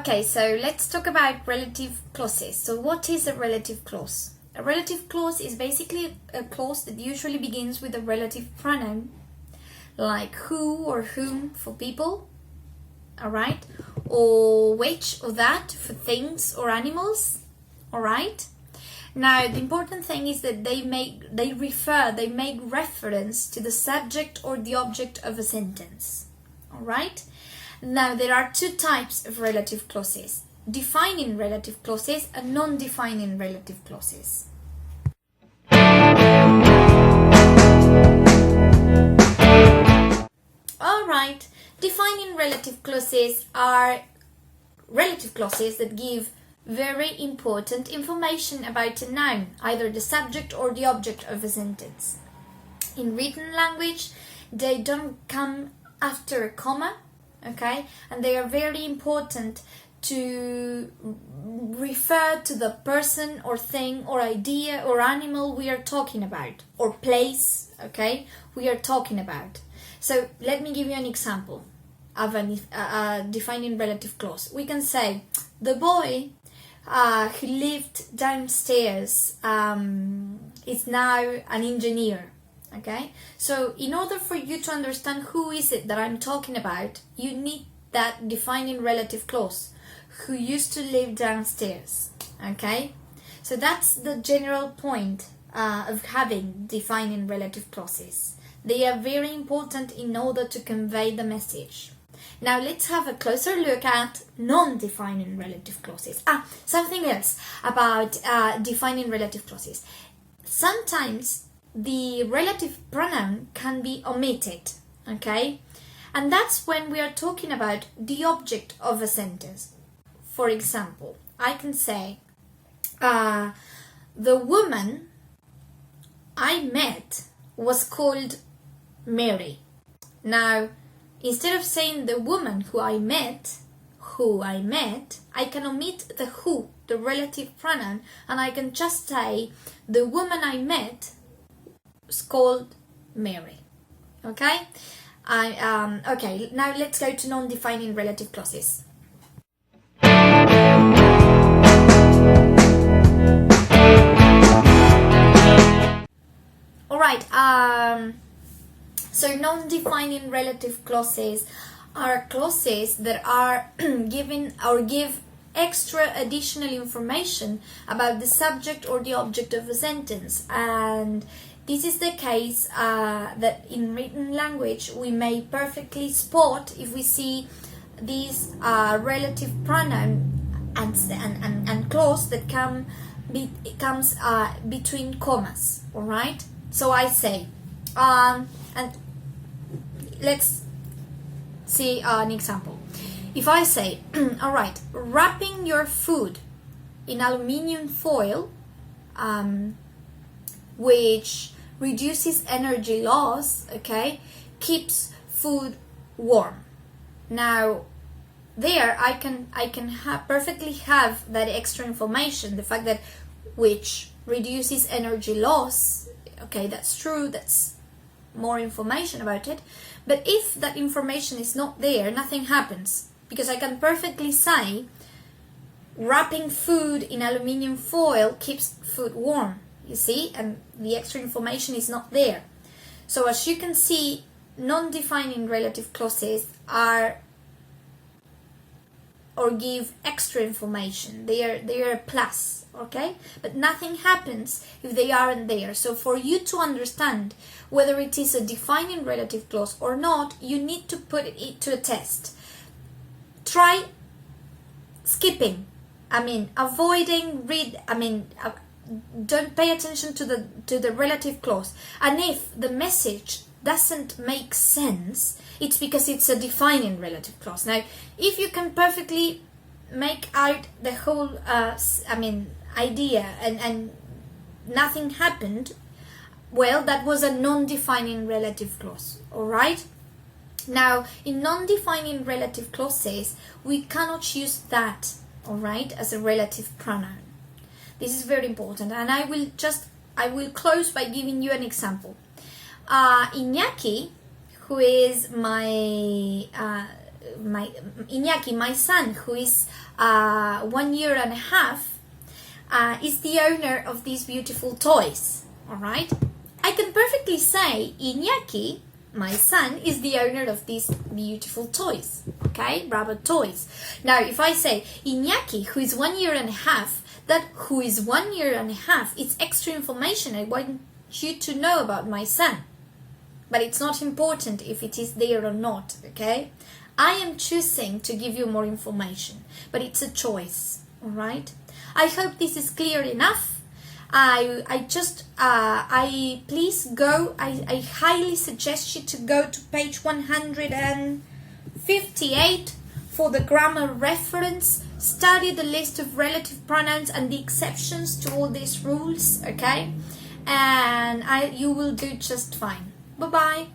Okay, so let's talk about relative clauses. So what is a relative clause? A relative clause is basically a clause that usually begins with a relative pronoun, like who or whom for people, alright? Or which or that for things or animals, alright? Now, the important thing is that they make reference to the subject or the object of a sentence, alright? Now, there are two types of relative clauses: defining relative clauses and non-defining relative clauses. Alright, defining relative clauses are relative clauses that give very important information about a noun, either the subject or the object of a sentence. In written language, they don't come after a comma, okay, and they are very important to refer to the person or thing or idea or animal we are talking about, or place, okay, we are talking about. So let me give you an example of a defining relative clause. We can say the boy who lived downstairs is now an engineer. Okay, so in order for you to understand who is it that I'm talking about, you need that defining relative clause, who used to live downstairs. Okay, so that's the general point of having defining relative clauses. They are very important in order to convey the message. Now let's have a closer look at non-defining relative clauses. Something else about defining relative clauses. Sometimes the relative pronoun can be omitted, okay? And that's when we are talking about the object of a sentence. For example, I can say, the woman I met was called Mary. Now, instead of saying the woman who I met, I can omit the who, the relative pronoun, and I can just say the woman I met is called Mary. Okay? Okay, now let's go to non-defining relative clauses. Alright, so non-defining relative clauses are clauses that are give extra additional information about the subject or the object of a sentence, and this is the case that in written language we may perfectly spot if we see these relative pronoun and clause that comes between commas. All right. So I say, and let's see an example. If I say, all right, wrapping your food in aluminium foil, which reduces energy loss, okay, keeps food warm. Now, there I can perfectly have that extra information, the fact that which reduces energy loss. Okay, that's true. That's more information about it. But if that information is not there, nothing happens, because I can perfectly say wrapping food in aluminium foil keeps food warm. You see, and the extra information is not there. So as you can see, non-defining relative clauses are or give extra information. They are a plus, okay? But nothing happens if they aren't there. So for you to understand whether it is a defining relative clause or not, you need to put it to a test. Try skipping. Don't pay attention to the relative clause. And if the message doesn't make sense, it's because it's a defining relative clause. Now, if you can perfectly make out the whole idea and nothing happened, well, that was a non-defining relative clause. All right. Now, in non-defining relative clauses, we cannot use that, all right, as a relative pronoun. This is very important, and I will close by giving you an example. Iñaki, who is my Iñaki, my son, who is 1 year and a half, is the owner of these beautiful toys. All right, I can perfectly say Iñaki, my son, is the owner of these beautiful toys. Okay, rabbit toys. Now, if I say Iñaki, who is 1 year and a half, that who is 1 year and a half, it's extra information I want you to know about my son. But it's not important if it is there or not, okay? I am choosing to give you more information, but it's a choice, all right? I hope this is clear enough. I highly suggest you to go to page 158 for the grammar reference. Study the list of relative pronouns and the exceptions to all these rules, okay? And you will do just fine. Bye-bye.